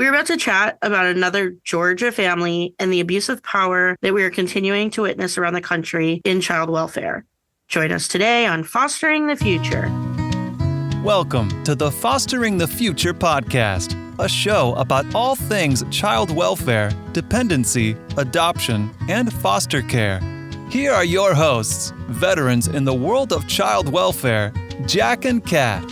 We're about to chat about another Georgia family and the abuse of power that we are continuing to witness around the country in child welfare. Join us today on Fostering the Future. Welcome to the Fostering the Future podcast, a show about all things child welfare, dependency, adoption, and foster care. Here are your hosts, veterans in the world of child welfare, Jack and Kat.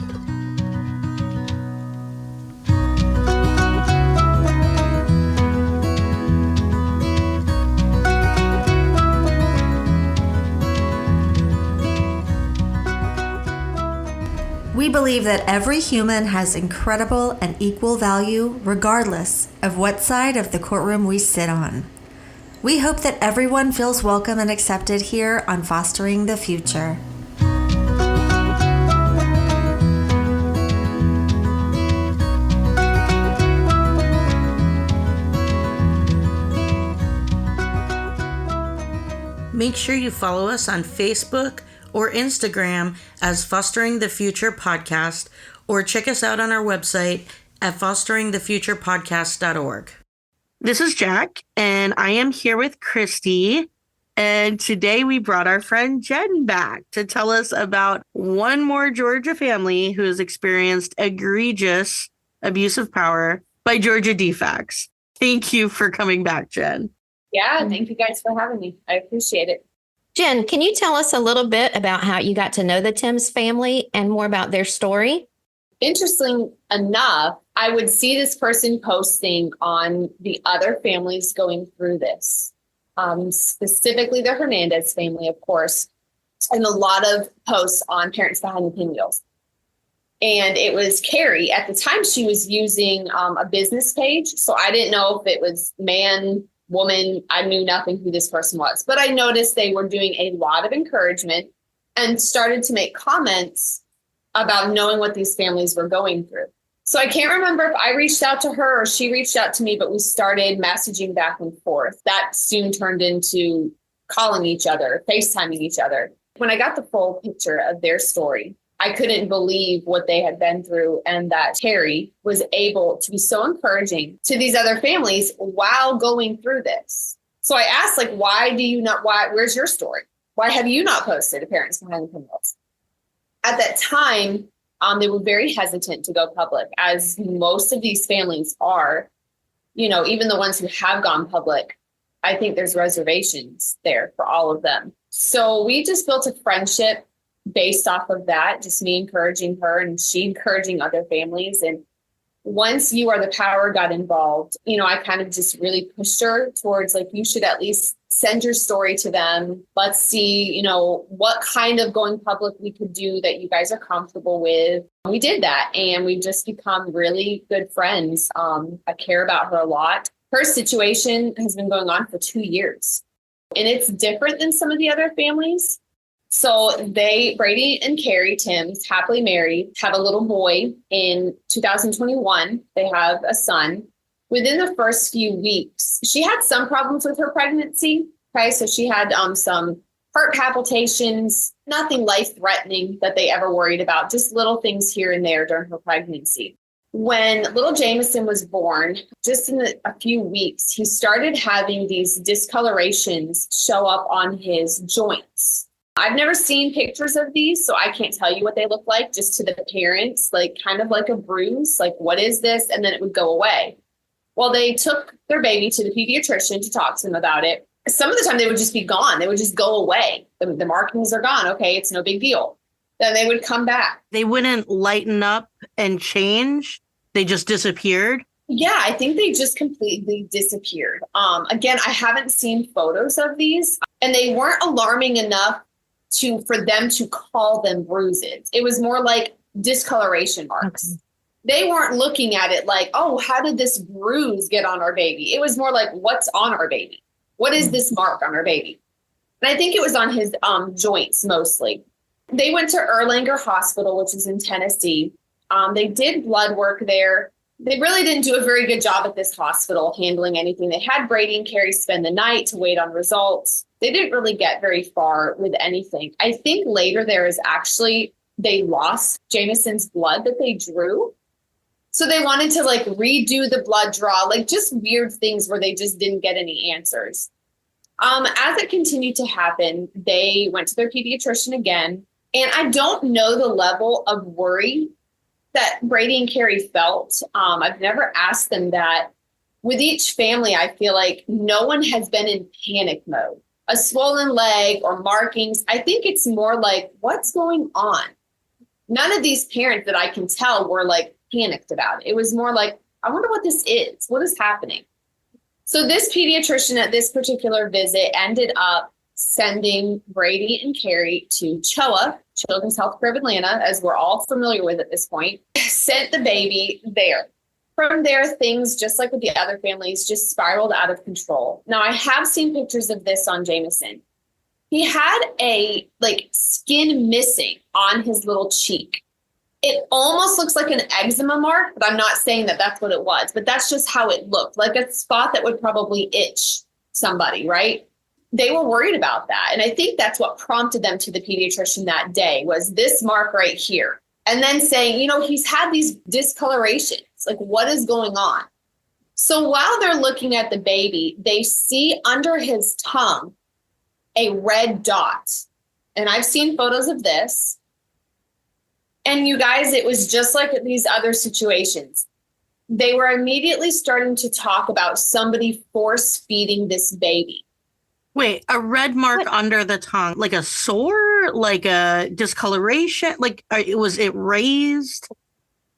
We believe that every human has incredible and equal value regardless of what side of the courtroom we sit on. We hope that everyone feels welcome and accepted here on Fostering the Future. Make sure you follow us on Facebook or Instagram as Fostering the Future Podcast, or check us out on our website at fosteringthefuturepodcast.org. This is Jack, and I am here with Christy, and today we brought our friend Jen back to tell us about one more Georgia family who has experienced egregious abuse of power by Georgia DFACS. Thank you for coming back, Jen. Yeah, thank you guys for having me. I appreciate it. Jen, can you tell us a little bit about how you got to know the Timms family and more about their story? Interesting enough, I would see this person posting on the other families going through this, specifically the Hernandez family, of course, and a lot of posts on parents behind the pinwheels. And it was Carrie. At the time, she was using a business page, so I didn't know if it was woman, I knew nothing who this person was, but I noticed they were doing a lot of encouragement and started to make comments about knowing what these families were going through. So I can't remember if I reached out to her or she reached out to me, but we started messaging back and forth. That soon turned into calling each other, FaceTiming each other. When I got the full picture of their story, I couldn't believe what they had been through and that Carrie was able to be so encouraging to these other families while going through this. So I asked, where's your story? Why have you not posted to Parents Behind the Pinwheels? At that time, they were very hesitant to go public, as most of these families are, even the ones who have gone public. I think there's reservations there for all of them. So we just built a friendship based off of that, just me encouraging her and she encouraging other families. And once You Are the Power got involved, I kind of just really pushed her towards you should at least send your story to them. Let's see, what kind of going public we could do that you guys are comfortable with. We did that and we've just become really good friends. I care about her a lot. Her situation has been going on for 2 years and it's different than some of the other families. So Brady and Carrie Timms, happily married, have a little boy. In 2021, they have a son. Within the first few weeks, she had some problems with her pregnancy. Okay, so she had some heart palpitations, nothing life-threatening that they ever worried about, just little things here and there during her pregnancy. When little Jameson was born, just in a few weeks, he started having these discolorations show up on his joints. I've never seen pictures of these, so I can't tell you what they look like, just to the parents, kind of like a bruise, what is this? And then it would go away. Well, they took their baby to the pediatrician to talk to them about it. Some of the time they would just be gone. They would just go away. The markings are gone. Okay, it's no big deal. Then they would come back. They wouldn't lighten up and change. They just disappeared. Yeah, I think they just completely disappeared. Again, I haven't seen photos of these, and they weren't alarming enough for them to call them bruises. It was more like discoloration marks. Okay. They weren't looking at it like, oh, how did this bruise get on our baby? It was more like, what's on our baby? What is this mark on our baby? And I think it was on his joints mostly. They went to Erlanger Hospital, which is in Tennessee. They did blood work there. They really didn't do a very good job at this hospital handling anything. They had Brady and Carrie spend the night to wait on results. They didn't really get very far with anything. I think later they lost Jameson's blood that they drew. So they wanted to like redo the blood draw, like just weird things where they just didn't get any answers. As it continued to happen, they went to their pediatrician again. And I don't know the level of worry that Brady and Carrie felt. I've never asked them that. With each family, I feel like no one has been in panic mode. A swollen leg or markings, I think it's more like, what's going on? None of these parents that I can tell were like panicked about it. It was more like, I wonder what this is. What is happening? So this pediatrician at this particular visit ended up sending Brady and Carrie to CHOA, Children's Health Care of Atlanta, as we're all familiar with at this point, sent the baby there. From there, things, just like with the other families, just spiraled out of control. Now, I have seen pictures of this on Jameson. He had a like skin missing on his little cheek. It almost looks like an eczema mark, but I'm not saying that that's what it was, but that's just how it looked, like a spot that would probably itch somebody, right? They were worried about that. And I think that's what prompted them to the pediatrician that day was this mark right here. And then saying, you know, he's had these discolorations. Like, what is going on? So while they're looking at the baby, they see under his tongue a red dot. And I've seen photos of this. And you guys, it was just like these other situations. They were immediately starting to talk about somebody force feeding this baby. Wait, a red mark under the tongue, like a sore, like a discoloration, like was it raised?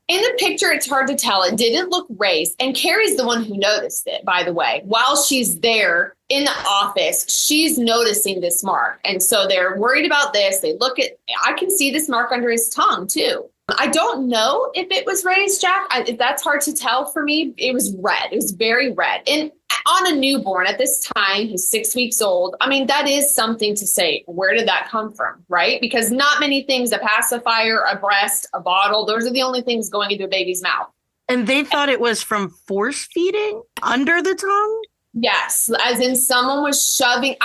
In the picture, it's hard to tell. It didn't look raised. And Carrie's the one who noticed it, by the way. While she's there in the office, she's noticing this mark. And so they're worried about this. They look at, I can see this mark under his tongue too. I don't know if it was raised, Jack. That's hard to tell for me. It was red. It was very red. And on a newborn at this time, he's 6 weeks old. I mean, that is something to say, where did that come from, right? Because not many things, a pacifier, a breast, a bottle, those are the only things going into a baby's mouth. And they thought it was from force feeding under the tongue? Yes, as in someone was shoving.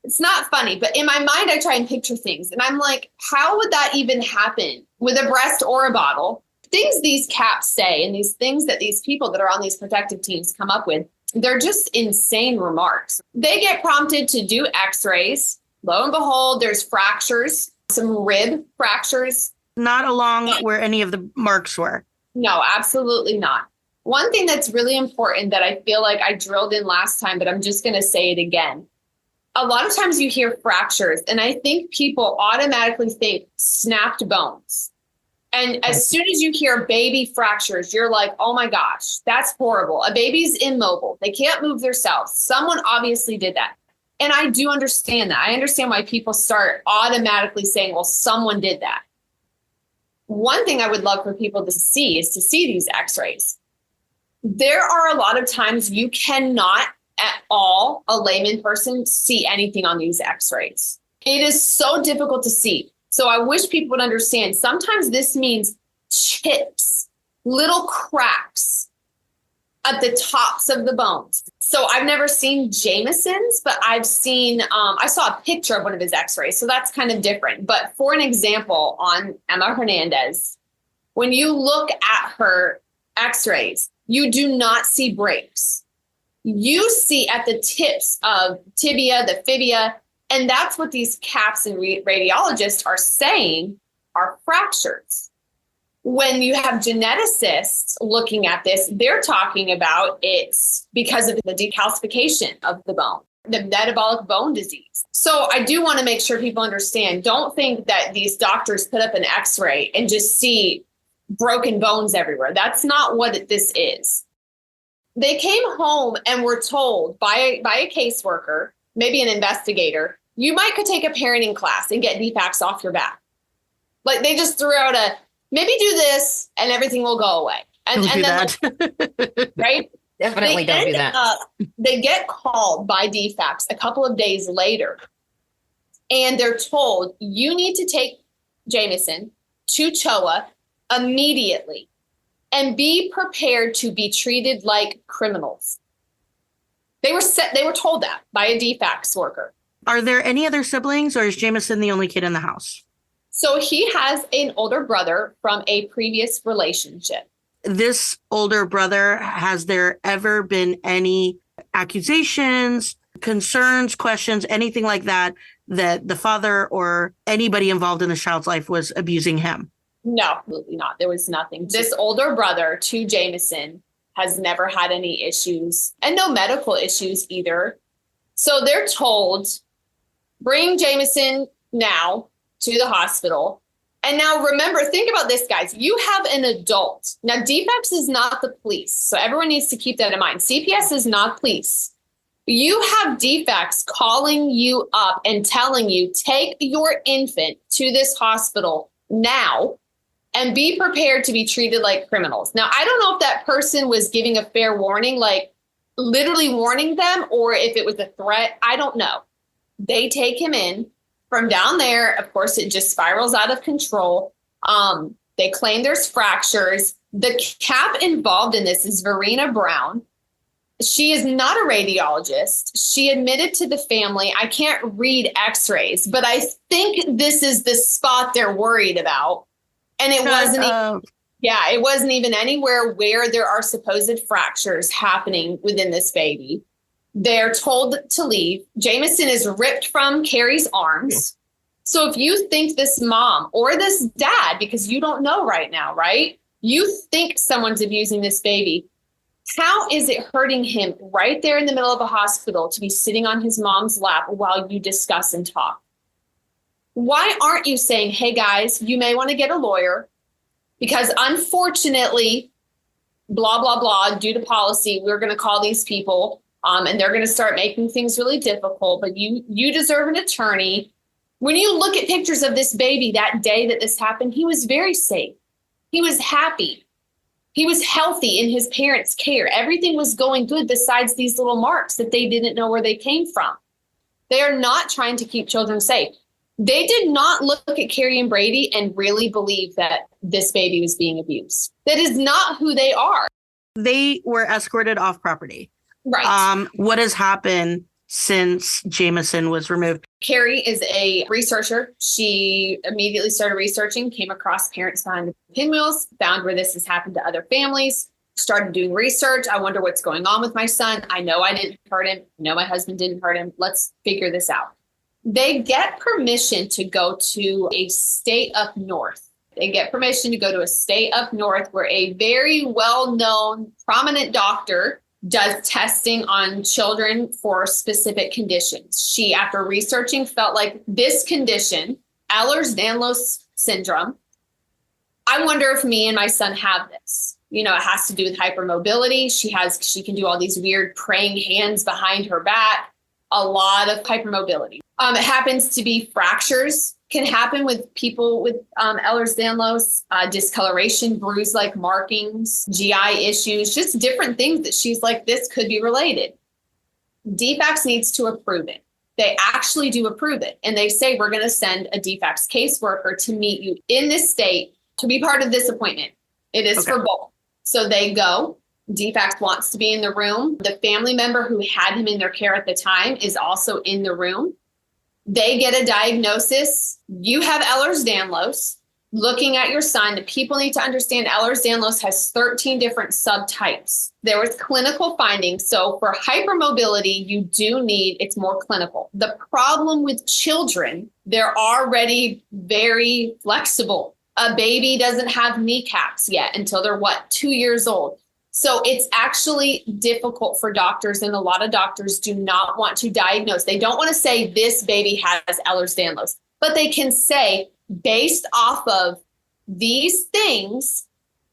It's not funny, but in my mind, I try and picture things. And I'm like, how would that even happen with a breast or a bottle? Things these caps say and these things that these people that are on these protective teams come up with, they're just insane remarks. They get prompted to do x-rays. Lo and behold, there's fractures, some rib fractures. Not along where any of the marks were. No, absolutely not. One thing that's really important that I feel like I drilled in last time, but I'm just going to say it again. A lot of times you hear fractures, and I think people automatically think snapped bones. And as soon as you hear baby fractures, you're like, oh my gosh, that's horrible. A baby's immobile. They can't move themselves. Someone obviously did that. And I do understand that. I understand why people start automatically saying, well, someone did that. One thing I would love for people to see is to see these x-rays. There are a lot of times you cannot at all, a layman person, see anything on these x-rays. It is so difficult to see. So I wish people would understand. Sometimes this means chips, little cracks at the tops of the bones. So I've never seen Jameson's, but I've seen, I saw a picture of one of his x-rays. So that's kind of different. But for an example on Emma Hernandez, when you look at her x-rays, you do not see breaks. You see at the tips of tibia, the fibia, and that's what these caps and radiologists are saying are fractures. When you have geneticists looking at this, they're talking about it's because of the decalcification of the bone, the metabolic bone disease. So I do want to make sure people understand, don't think that these doctors put up an x-ray and just see broken bones everywhere. That's not what this is. They came home and were told by a caseworker, maybe an investigator, you might could take a parenting class and get defects off your back. Like they just threw out maybe do this and everything will go away. And Don't do then that. right? Definitely don't do that. They get called by defects a couple of days later. And they're told, you need to take Jameson to CHOA immediately and be prepared to be treated like criminals. They were told that by a defects worker. Are there any other siblings, or is Jameson the only kid in the house? So he has an older brother from a previous relationship. this older brother, has there ever been any accusations, concerns, questions, anything like that, that the father or anybody involved in the child's life was abusing him? No, absolutely not. There was nothing. This older brother to Jameson has never had any issues and no medical issues either. So they're told, bring Jameson now to the hospital. And now remember, think about this, guys. You have an adult. Now, DFACS is not the police. So everyone needs to keep that in mind. CPS is not police. You have DFACS calling you up and telling you, take your infant to this hospital now and be prepared to be treated like criminals. Now, I don't know if that person was giving a fair warning, like literally warning them, or if it was a threat. I don't know. They take him in. From down there, of course, it just spirals out of control. They claim there's fractures. The cap involved in this is Verena Brown. She is not a radiologist. She admitted to the family, I can't read x-rays, but I think this is the spot they're worried about. And it it wasn't even anywhere where there are supposed fractures happening within this baby. They're told to leave. Jameson is ripped from Carrie's arms. So if you think this mom or this dad, because you don't know right now, right? You think someone's abusing this baby. How is it hurting him right there in the middle of a hospital to be sitting on his mom's lap while you discuss and talk? Why aren't you saying, hey, guys, you may want to get a lawyer because unfortunately, blah, blah, blah, due to policy, we're going to call these people and they're going to start making things really difficult. But you deserve an attorney. When you look at pictures of this baby that day that this happened, he was very safe. He was happy. He was healthy in his parents' care. Everything was going good besides these little marks that they didn't know where they came from. They are not trying to keep children safe. They did not look at Carrie and Brady and really believe that this baby was being abused. That is not who they are. They were escorted off property. Right. What has happened since Jameson was removed? Carrie is a researcher. She immediately started researching, came across parents behind the pinwheels, found where this has happened to other families, started doing research. I wonder what's going on with my son. I know I didn't hurt him. I know my husband didn't hurt him. Let's figure this out. They get permission to go to a state up north. They get permission to go to a state up north where a very well-known, prominent doctor does testing on children for specific conditions. She, after researching, felt like this condition, Ehlers-Danlos syndrome, I wonder if me and my son have this. You know, it has to do with hypermobility. She can do all these weird praying hands behind her back, a lot of hypermobility. It happens to be fractures can happen with people with Ehlers-Danlos, discoloration, bruise-like markings, GI issues, just different things that she's like, this could be related. DFACS needs to approve it. They actually do approve it. And they say, we're going to send a DFACS caseworker to meet you in this state to be part of this appointment. It is for both. So they go. DFACS wants to be in the room. The family member who had him in their care at the time is also in the room. They get a diagnosis. You have Ehlers-Danlos. Looking at your son, the people need to understand Ehlers-Danlos has 13 different subtypes. There was clinical findings. So for hypermobility, you do need, it's more clinical. The problem with children, they're already very flexible. A baby doesn't have kneecaps yet until they're 2 years old. So it's actually difficult for doctors, and a lot of doctors do not want to diagnose. They don't want to say this baby has Ehlers-Danlos, but they can say based off of these things,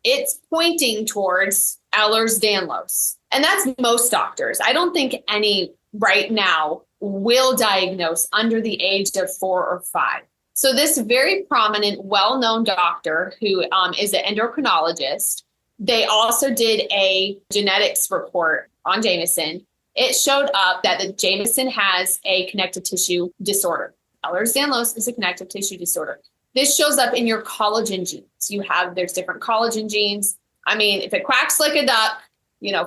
it's pointing towards Ehlers-Danlos. And that's most doctors. I don't think any right now will diagnose under the age of 4 or 5. So this very prominent, well-known doctor who is an endocrinologist, they also did a genetics report on Jameson. It showed up that the Jameson has a connective tissue disorder. Ehlers-Danlos is a connective tissue disorder. This shows up in your collagen genes. There's different collagen genes. I mean, if it quacks like a duck,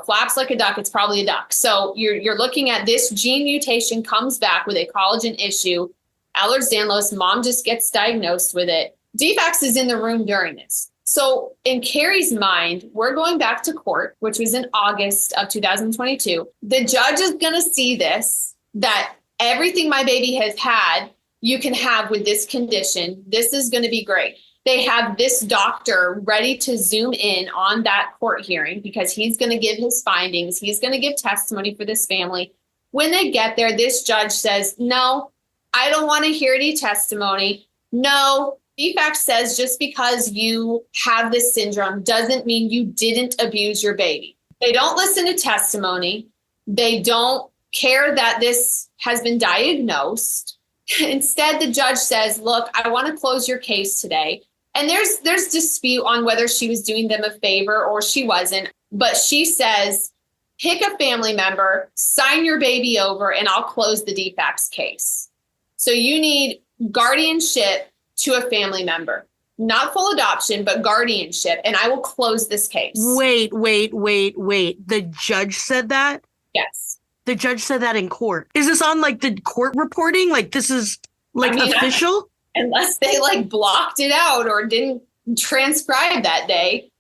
flaps like a duck, it's probably a duck. So you're looking at this gene mutation comes back with a collagen issue. Ehlers-Danlos, mom just gets diagnosed with it. DFACS is in the room during this. So in Carrie's mind, we're going back to court, which was in August of 2022. The judge is going to see this, that everything my baby has had, you can have with this condition. This is going to be great. They have this doctor ready to zoom in on that court hearing because he's going to give his findings. He's going to give testimony for this family. When they get there, this judge says, no, I don't want to hear any testimony. No, DFACS says just because you have this syndrome doesn't mean you didn't abuse your baby. They don't listen to testimony. They don't care that this has been diagnosed. Instead, the judge says, look, I want to close your case today. And there's dispute on whether she was doing them a favor or she wasn't. But she says, pick a family member, sign your baby over, and I'll close the DFACS case. So you need guardianship to a family member, not full adoption, but guardianship. And I will close this case. Wait. The judge said that? Yes. The judge said that in court. Is this on like the court reporting? Like this is like official? Unless they like blocked it out or didn't transcribe that day.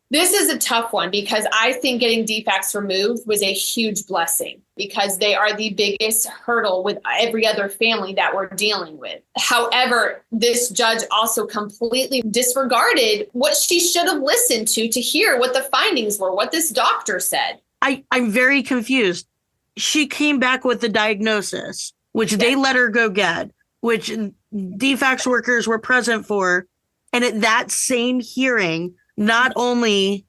This is a tough one because I think getting DFACS removed was a huge blessing because they are the biggest hurdle with every other family that we're dealing with. However, this judge also completely disregarded what she should have listened to hear what the findings were, what this doctor said. I'm very confused. She came back with the diagnosis, which they let her go get, which DFACS workers were present for. And at that same hearing, not only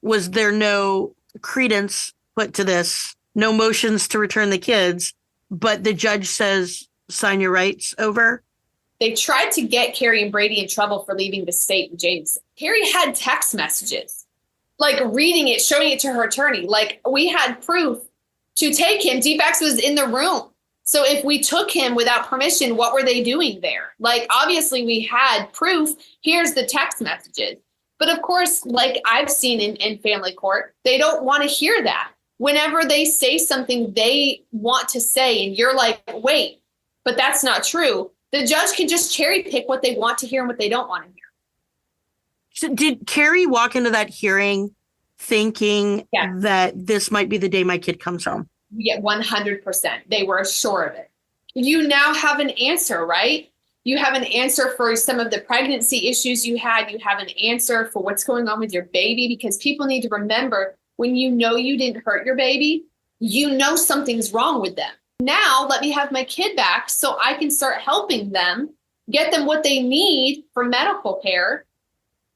was there no credence put to this, no motions to return the kids, but the judge says, sign your rights over. They tried to get Carrie and Brady in trouble for leaving the state with Jameson. Carrie had text messages, like reading it, showing it to her attorney. Like we had proof to take him. DFACS was in the room. So if we took him without permission, what were they doing there? Like, obviously we had proof. Here's the text messages. But of course, like I've seen in family court, they don't want to hear that. Whenever they say something they want to say, and you're like, wait, but that's not true. The judge can just cherry pick what they want to hear and what they don't want to hear. So did Carrie walk into that hearing thinking that this might be the day my kid comes home? Yeah, 100%. They were sure of it. You now have an answer, right? You have an answer for some of the pregnancy issues you had. You have an answer for what's going on with your baby, because people need to remember when you know you didn't hurt your baby, you know something's wrong with them. Now let me have my kid back so I can start helping them, get them what they need for medical care.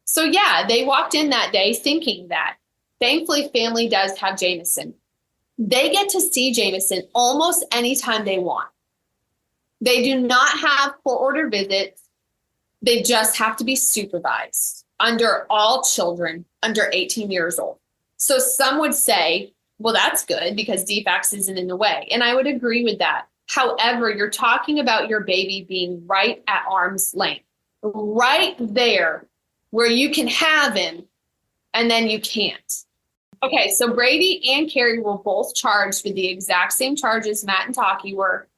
So yeah, they walked in that day thinking that. Thankfully, family does have Jameson. They get to see Jameson almost anytime they want. They do not have court-ordered visits. They just have to be supervised under all children under 18 years old. So some would say, well, that's good because DFACS isn't in the way. And I would agree with that. However, you're talking about your baby being right at arm's length, right there where you can have him and then you can't. Okay, so Brady and Carrie were both charged with the exact same charges Matt and Taki were.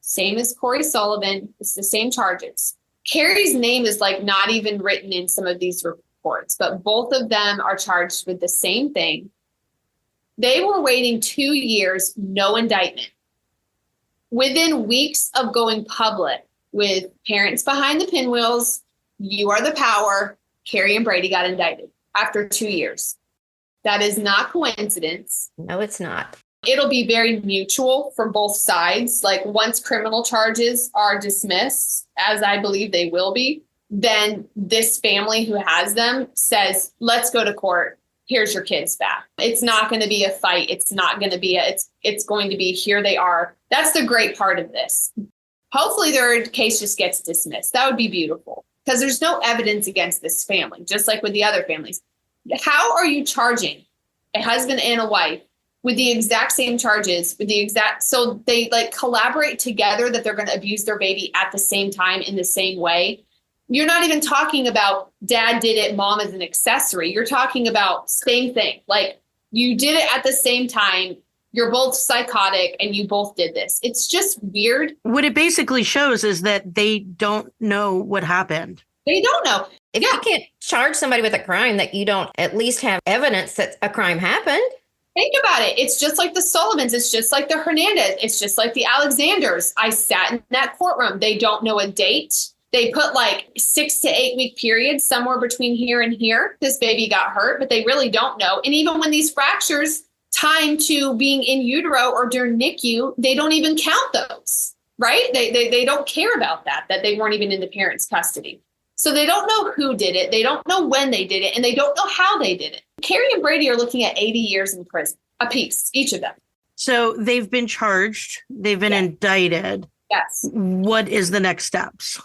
Same as Corey Sullivan. It's the same charges. Carrie's name is like not even written in some of these reports, but both of them are charged with the same thing. They were waiting 2 years, no indictment. Within weeks of going public with parents behind the pinwheels, you are the power, Carrie and Brady got indicted after 2 years. That is not coincidence. No, it's not. It'll be very mutual from both sides. Like once criminal charges are dismissed, as I believe they will be, then this family who has them says, let's go to court. Here's your kids back. It's not going to be a fight. It's not going to be it's going to be here they are. That's the great part of this. Hopefully their case just gets dismissed. That would be beautiful because there's no evidence against this family, just like with the other families. How are you charging a husband and a wife with the exact same charges, so they like collaborate together that they're going to abuse their baby at the same time in the same way? You're not even talking about dad did it, mom is an accessory. You're talking about same thing. Like you did it at the same time. You're both psychotic and you both did this. It's just weird. What it basically shows is that they don't know what happened. They don't know. If you can't charge somebody with a crime that you don't at least have evidence that a crime happened. Think about it. It's just like the Sullivans. It's just like the Hernandez. It's just like the Alexanders. I sat in that courtroom. They don't know a date. They put like 6 to 8 week periods somewhere between here and here. This baby got hurt, but they really don't know. And even when these fractures time to being in utero or during NICU, they don't even count those, right? They don't care about that they weren't even in the parents' custody. So they don't know who did it. They don't know when they did it, and they don't know how they did it. Carrie and Brady are looking at 80 years in prison apiece, each of them. So they've been charged. They've been indicted. Yes. What is the next steps?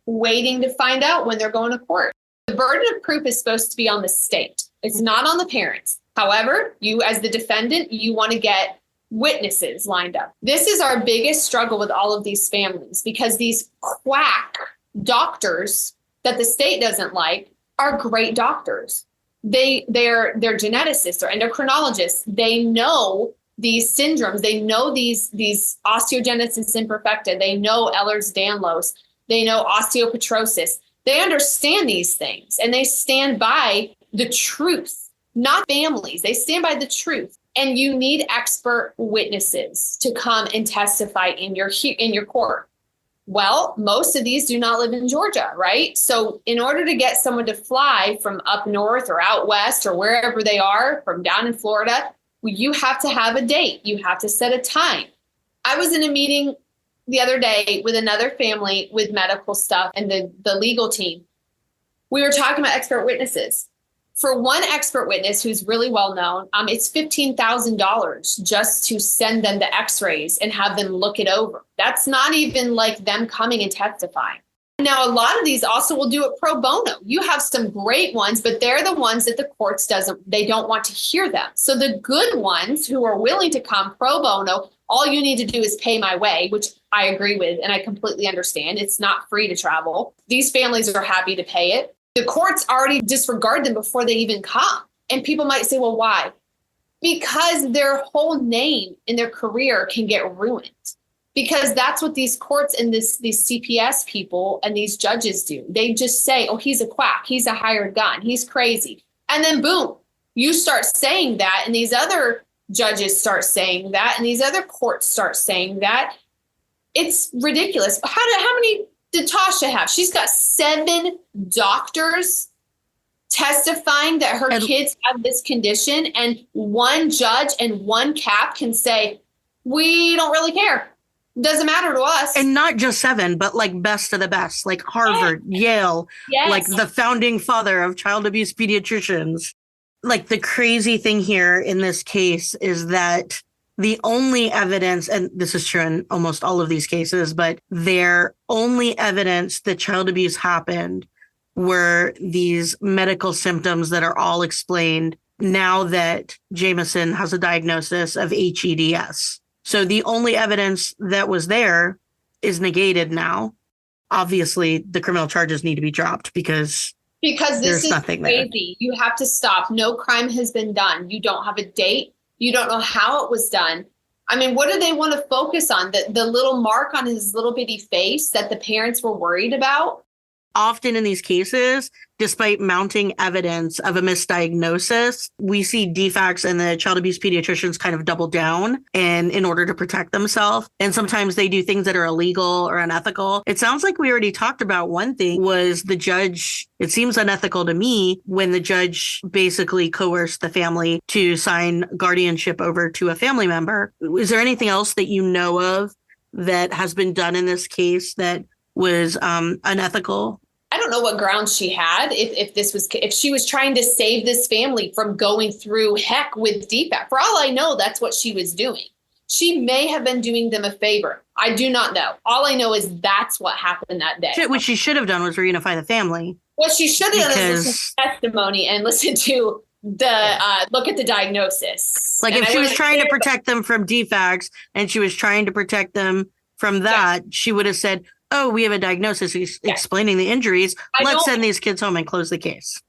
Waiting to find out when they're going to court. The burden of proof is supposed to be on the state. It's not on the parents. However, you as the defendant, you want to get witnesses lined up. This is our biggest struggle with all of these families, because these quack doctors that the state doesn't like are great doctors. They're geneticists or endocrinologists. They know these syndromes. They know these osteogenesis imperfecta. They know Ehlers-Danlos. They know osteopetrosis. They understand these things, and they stand by the truth, not families. They stand by the truth. And you need expert witnesses to come and testify in your court. Well, most of these do not live in Georgia, right? So in order to get someone to fly from up north or out west or wherever they are, from down in Florida, you have to have a date. You have to set a time. I was in a meeting the other day with another family with medical stuff and the legal team. We were talking about expert witnesses. For one expert witness who's really well known, it's $15,000 just to send them the x-rays and have them look it over. That's not even like them coming and testifying. Now, a lot of these also will do it pro bono. You have some great ones, but they're the ones that the courts they don't want to hear them. So the good ones who are willing to come pro bono, all you need to do is pay my way, which I agree with, and I completely understand. It's not free to travel. These families are happy to pay it. The courts already disregard them before they even come. And people might say, well, why? Because their whole name and their career can get ruined. Because that's what these courts and these CPS people and these judges do. They just say, oh, he's a quack. He's a hired gun. He's crazy. And then boom, you start saying that. And these other judges start saying that. And these other courts start saying that. It's ridiculous. How many did Tasha have? She's got 7 doctors testifying that her kids have this condition, and one judge and one cap can say, we don't really care. Doesn't matter to us. And not just 7, but like best of the best, like Harvard, Yale, like the founding father of child abuse pediatricians. Like the crazy thing here in this case is that the only evidence, and this is true in almost all of these cases, but their only evidence that child abuse happened were these medical symptoms that are all explained now that Jameson has a diagnosis of HEDS. So the only evidence that was there is negated now. Obviously, the criminal charges need to be dropped because this is nothing crazy. there. You have to stop. No crime has been done. You don't have a date. You don't know how it was done. I mean, what do they want to focus on? The little mark on his little bitty face that the parents were worried about? Often in these cases, despite mounting evidence of a misdiagnosis, we see DFACs and the child abuse pediatricians kind of double down and in order to protect themselves. And sometimes they do things that are illegal or unethical. It sounds like we already talked about one thing was the judge. It seems unethical to me when the judge basically coerced the family to sign guardianship over to a family member. Is there anything else that you know of that has been done in this case that was unethical? I don't know what grounds she had. If she was trying to save this family from going through heck with DFAC. For all I know, that's what she was doing. She may have been doing them a favor. I do not know. All I know is that's what happened that day. What she should have done was reunify the family. What she should have done is listen to testimony and listen to look at the diagnosis. Like if she was trying to protect them from DFACs and she was trying to protect them from that, she would have said, oh, we have a diagnosis explaining the injuries. Let's send these kids home and close the case.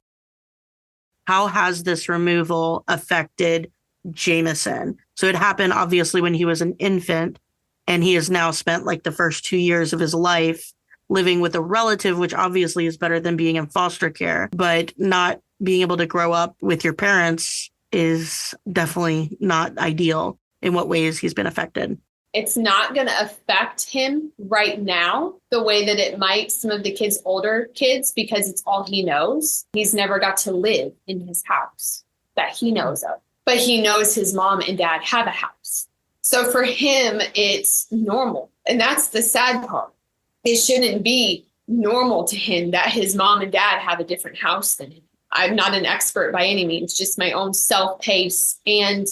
How has this removal affected Jameson? So it happened obviously when he was an infant, and he has now spent like the first 2 years of his life living with a relative, which obviously is better than being in foster care, but not being able to grow up with your parents is definitely not ideal. In what ways he's been affected? It's not going to affect him right now the way that it might some of the kids' older kids, because it's all he knows. He's never got to live in his house that he knows of, but he knows his mom and dad have a house. So for him, it's normal. And that's the sad part. It shouldn't be normal to him that his mom and dad have a different house than him. I'm not an expert by any means, just my own self-pace. And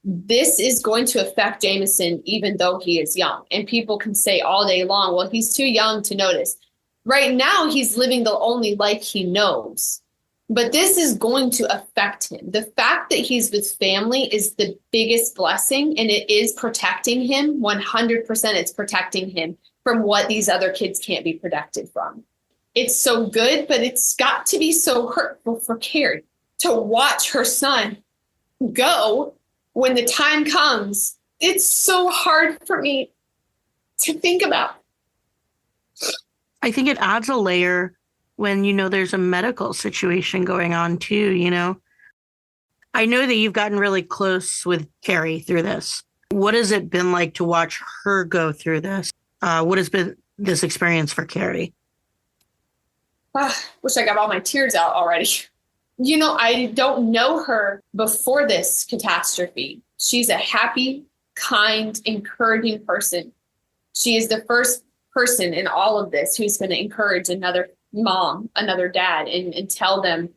this is going to affect Jameson, even though he is young. And people can say all day long, well, he's too young to notice. Right now, he's living the only life he knows. But this is going to affect him. The fact that he's with family is the biggest blessing, and it is protecting him. 100% it's protecting him from what these other kids can't be protected from. It's so good, but it's got to be so hurtful for Carrie to watch her son go when the time comes. It's so hard for me to think about. I think it adds a layer when, there's a medical situation going on too, I know that you've gotten really close with Carrie through this. What has it been like to watch her go through this? What has been this experience for Carrie? Wish I got all my tears out already. I don't know her before this catastrophe. She's a happy, kind, encouraging person. She is the first person in all of this who's going to encourage another mom, another dad, and tell them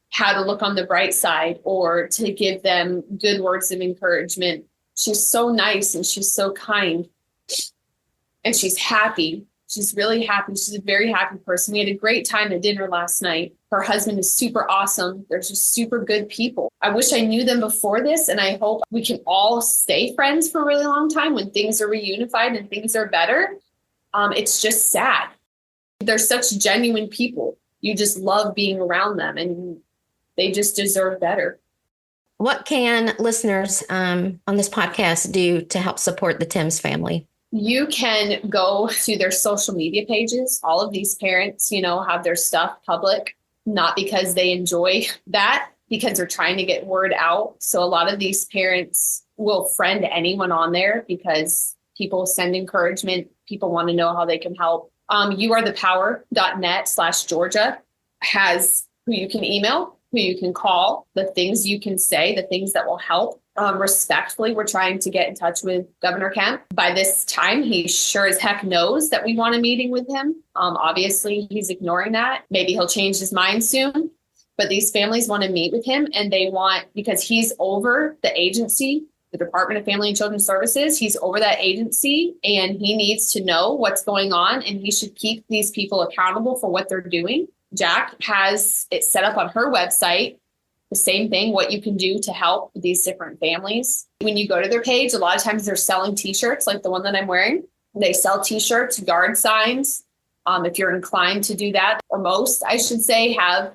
how to look on the bright side or to give them good words of encouragement. She's so nice and she's so kind and she's happy. She's really happy. She's a very happy person. We had a great time at dinner last night. Her husband is super awesome. They're just super good people. I wish I knew them before this, and I hope we can all stay friends for a really long time when things are reunified and things are better. It's just sad. They're such genuine people. You just love being around them, and they just deserve better. What can listeners on this podcast do to help support the Timms family? You can go to their social media pages. All of these parents, have their stuff public, not because they enjoy that, because they're trying to get word out. So a lot of these parents will friend anyone on there because people send encouragement. People want to know how they can help. youarethepower.net/Georgia has who you can email, who you can call, the things you can say, the things that will help. Respectfully, we're trying to get in touch with Governor Kemp. By this time, he sure as heck knows that we want a meeting with him. Obviously, he's ignoring that. Maybe he'll change his mind soon. But these families want to meet with him, and they want, because he's over the agency, the Department of Family and Children's Services, he's over that agency, and he needs to know what's going on, and he should keep these people accountable for what they're doing. Jack has it set up on her website. The same thing, what you can do to help these different families. When you go to their page, a lot of times they're selling T-shirts like the one that I'm wearing. They sell T-shirts, yard signs. If you're inclined to do that, or most, I should say, have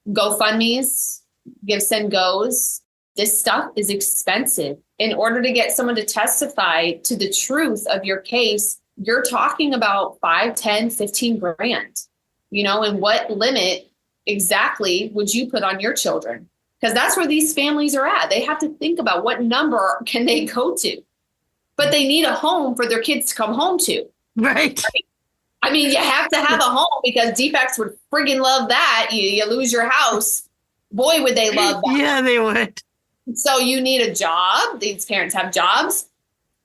GoFundMes, Give, Send, Goes. This stuff is expensive. In order to get someone to testify to the truth of your case, you're talking about 5, 10, 15 grand, and what limit exactly would you put on your children? Because that's where these families are at. They have to think about what number can they go to, but they need a home for their kids to come home to. Right. I mean, you have to have a home because defects would friggin' love that. You lose your house. Boy, would they love that. Yeah, they would. So you need a job. These parents have jobs.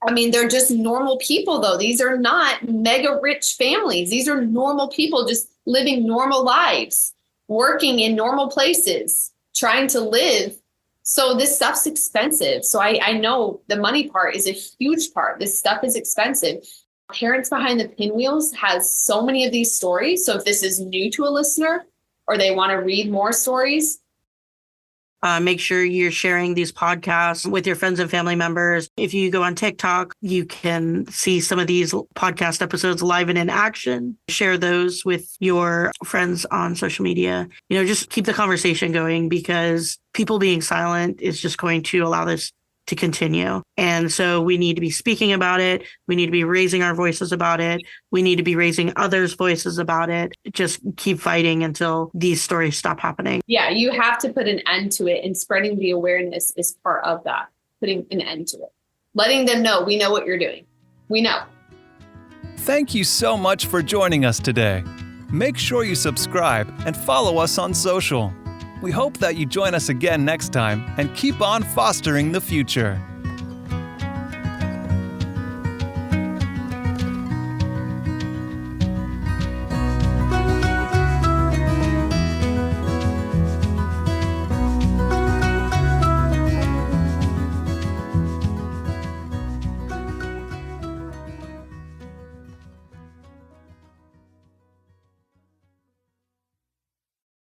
I mean, they're just normal people, though. These are not mega rich families. These are normal people just living normal lives, working in normal places, trying to live. So this stuff's expensive. So I know the money part is a huge part. This stuff is expensive. Parents Behind the Pinwheels has so many of these stories. So if this is new to a listener or they want to read more stories, make sure you're sharing these podcasts with your friends and family members. If you go on TikTok, you can see some of these podcast episodes live and in action. Share those with your friends on social media. Just keep the conversation going, because people being silent is just going to allow this to continue. And so we need to be speaking about it. We need to be raising our voices about it. We need to be raising others' voices about it. Just keep fighting until these stories stop happening. Yeah, you have to put an end to it, and spreading the awareness is part of that, putting an end to it. Letting them know, we know what you're doing. We know. Thank you so much for joining us today. Make sure you subscribe and follow us on social. We hope that you join us again next time and keep on fostering the future.